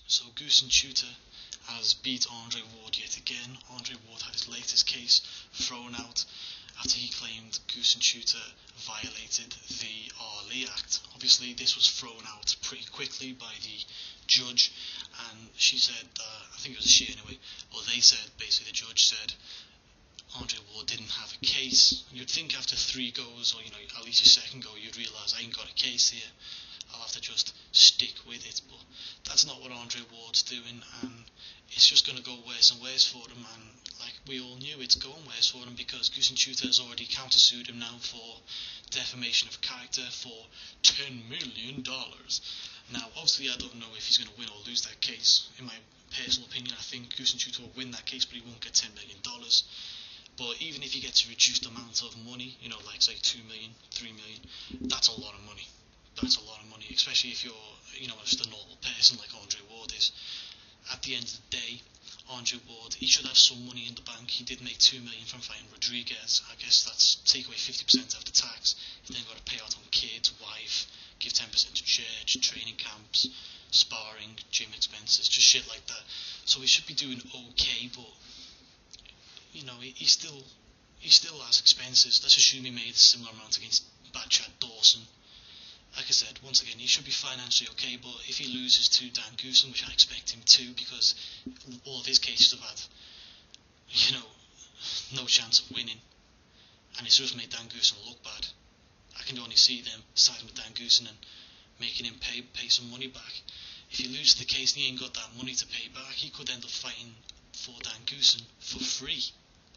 So Goossen Tutor has beat Andre Ward yet again. Andre Ward had his latest case thrown out after he claimed Goossen Tutor violated the RLE Act. Obviously this was thrown out pretty quickly by the judge, and she said, I think it was a she anyway, well they said, basically the judge said, Andre Ward didn't have a case. And you'd think after 3 goes, or at least your second go, you'd realise I ain't got a case here, I'll have to just stick with it. But that's not what Andre Ward's doing, and it's just going to go worse and worse for him. And like we all knew, it's going worse for him because Goossen Tutor has already countersued him now for defamation of character for $10 million. Now obviously I don't know if he's going to win or lose that case. In my personal opinion, I think Goossen Tutor will win that case, but he won't get $10 million. But even if he gets a reduced amount of money, like say 2 million, 3 million, that's a lot of money. That's a lot of money, especially if you're, just a normal person like Andre Ward is. At the end of the day, Andre Ward, he should have some money in the bank. He did make 2 million from fighting Rodriguez. I guess that's take away 50% after tax. He then got to pay out on kids, wife, give 10% to church, training camps, sparring, gym expenses, just shit like that. So he should be doing okay, but he still has expenses. Let's assume he made a similar amount against Bad Chad Dawson. Like I said, once again, he should be financially okay, but if he loses to Dan Goossen, which I expect him to, because all of his cases have had, no chance of winning, and it's just made Dan Goossen look bad. I can only see them siding with Dan Goossen and making him pay some money back. If he loses the case and he ain't got that money to pay back, he could end up fighting for Dan Goossen for free,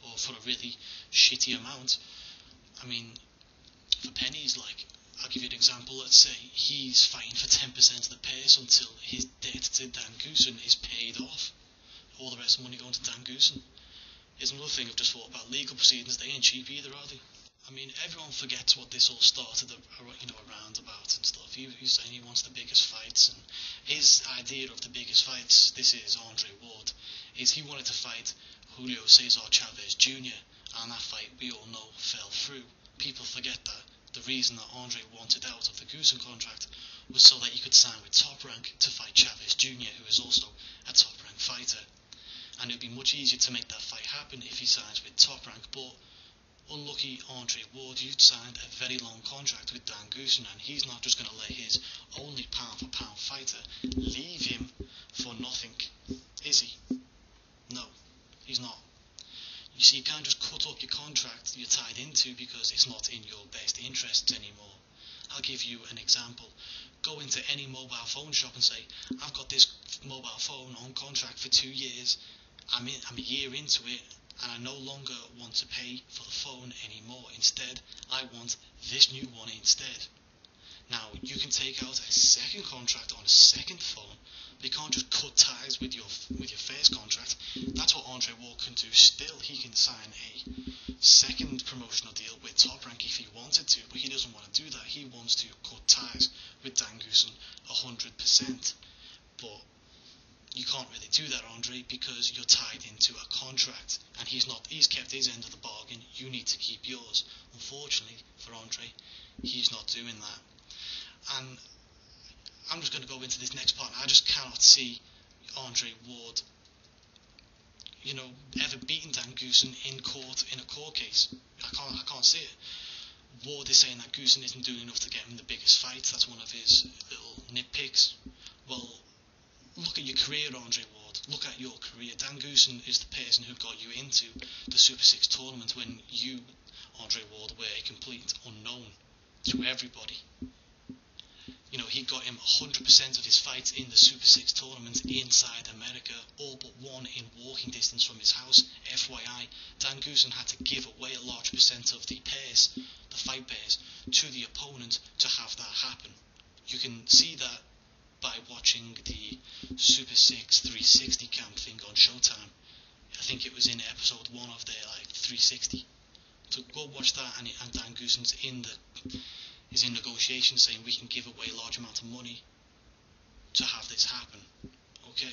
or for a really shitty amount. I mean, for pennies, I'll give you an example. Let's say he's fighting for 10% of the purse until his debt to Dan Goossen is paid off. All the rest of the money going to Dan Goossen. Here's another thing I've just thought about. Legal proceedings, they ain't cheap either, are they? I mean, everyone forgets what this all started, around about and stuff. He was saying he wants the biggest fights, and his idea of the biggest fights, this is Andre Ward, is he wanted to fight Julio Cesar Chavez Jr., and that fight, we all know, fell through. People forget that. The reason that Andre wanted out of the Goossen contract was so that he could sign with Top Rank to fight Chavez Jr., who is also a Top Rank fighter. And it would be much easier to make that fight happen if he signs with Top Rank, but unlucky Andre Ward, you'd signed a very long contract with Dan Goossen, and he's not just going to let his only pound-for-pound fighter leave him for nothing, is he? No, he's not. You see, you can't just cut up your contract you're tied into because it's not in your best interests anymore. I'll give you an example. Go into any mobile phone shop and say, I've got this mobile phone on contract for 2 years, I'm a year into it, and I no longer want to pay for the phone anymore. Instead, I want this new one instead. Now, you can take out a second contract on a second phone, but you can't just cut ties with your first contract. That's what Andre Ward can do still. He can sign a second promotional deal with Top Rank if he wanted to, but he doesn't want to do that. He wants to cut ties with Dan Goossen 100%. But you can't really do that, Andre, because you're tied into a contract, and he's kept his end of the bargain. You need to keep yours. Unfortunately for Andre, he's not doing that. And I'm just going to go into this next part. I just cannot see Andre Ward, ever beating Dan Goossen in court in a court case. I can't see it. Ward is saying that Goossen isn't doing enough to get him the biggest fight. That's one of his little nitpicks. Well, look at your career, Andre Ward. Look at your career. Dan Goossen is the person who got you into the Super 6 tournament when you, Andre Ward, were a complete unknown to everybody. He got him 100% of his fights in the Super 6 tournament inside America, all but one in walking distance from his house. FYI, Dan Goossen had to give away a large percent of the fight pairs, to the opponent to have that happen. You can see that by watching the Super 6 360 camp thing on Showtime. I think it was in episode 1 of their 360. So go watch that, and Dan Goossen's is in negotiations saying we can give away a large amount of money to have this happen. Okay?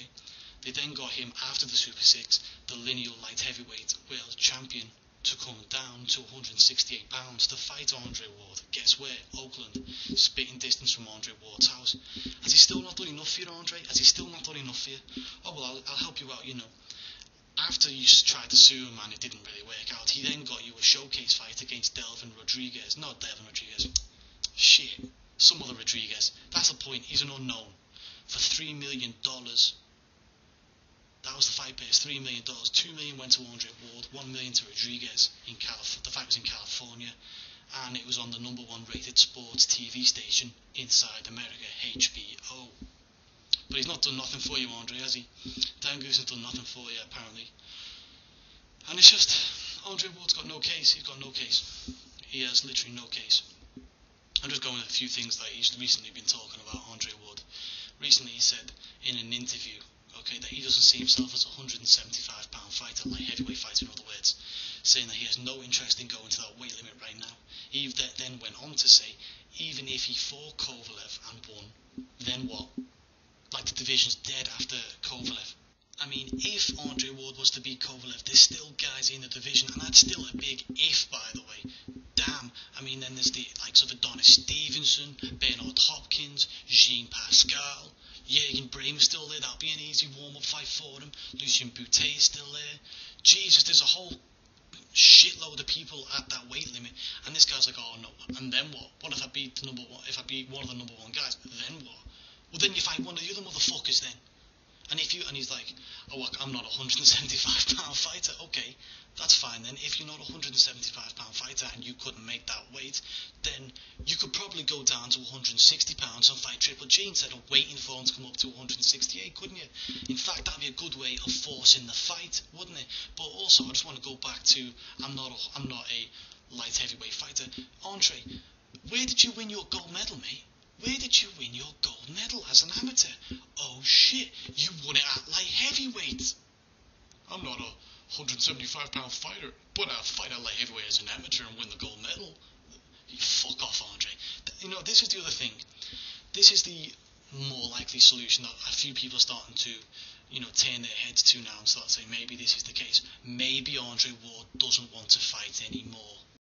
They then got him, after the Super 6, the lineal light heavyweight world champion to come down to £168 to fight Andre Ward. Guess where? Oakland. Spitting distance from Andre Ward's house. Has he still not done enough for you, Andre? Has he still not done enough for you? Oh, well, I'll help you out, After you tried to sue him and it didn't really work out, he then got you a showcase fight against Delvin Rodriguez. Not Delvin Rodriguez. Shit. Some other Rodriguez. That's the point. He's an unknown. For $3 million. That was the fight base, $3 million. $2 million went to Andre Ward, $1 million to Rodriguez. The fight was in California, and it was on the number one rated sports TV station inside America, HBO. But he's not done nothing for you, Andre, has he? Dan Goossen's done nothing for you, apparently. And it's just, Andre Ward's got no case. He's got no case. He has literally no case. I'm just going with a few things that he's recently been talking about, Andre Ward. Recently he said in an interview, that he doesn't see himself as a £175 fighter, like heavyweight fighter in other words, saying that he has no interest in going to that weight limit right now. He then went on to say, even if he fought Kovalev and won, then what? Like the division's dead after Kovalev. I mean, if Andre Ward was to beat Kovalev, there's still guys in the division, and that's still a big if, by the way. Damn. I mean, then there's the likes of Adonis Stevenson, Bernard Hopkins, Jean Pascal, Jürgen Brehm is still there. That'll be an easy warm-up fight for him. Lucien Boutet is still there. Jesus, there's a whole shitload of people at that weight limit, and this guy's like, oh no, and then what? What if I beat the number one? If I beat one of the number one guys, then what? Well, then you fight one of the other motherfuckers then. And he's like, oh, I'm not a £175 fighter. Okay, that's fine then. If you're not a £175 fighter and you couldn't make that weight, then you could probably go down to £160 and fight Triple G instead of waiting for him to come up to 168, couldn't you? In fact, that'd be a good way of forcing the fight, wouldn't it? But also, I just want to go back to, I'm not a light heavyweight fighter. Andre, where did you win your gold medal, mate? Where did you win your gold medal as an amateur? Oh shit, you won it at light heavyweight. I'm not a £175 fighter, but I'll fight at light heavyweight as an amateur and win the gold medal. You fuck off, Andre. This is the other thing. This is the more likely solution that a few people are starting to, turn their heads to now and start saying maybe this is the case. Maybe Andre Ward doesn't want to fight anymore.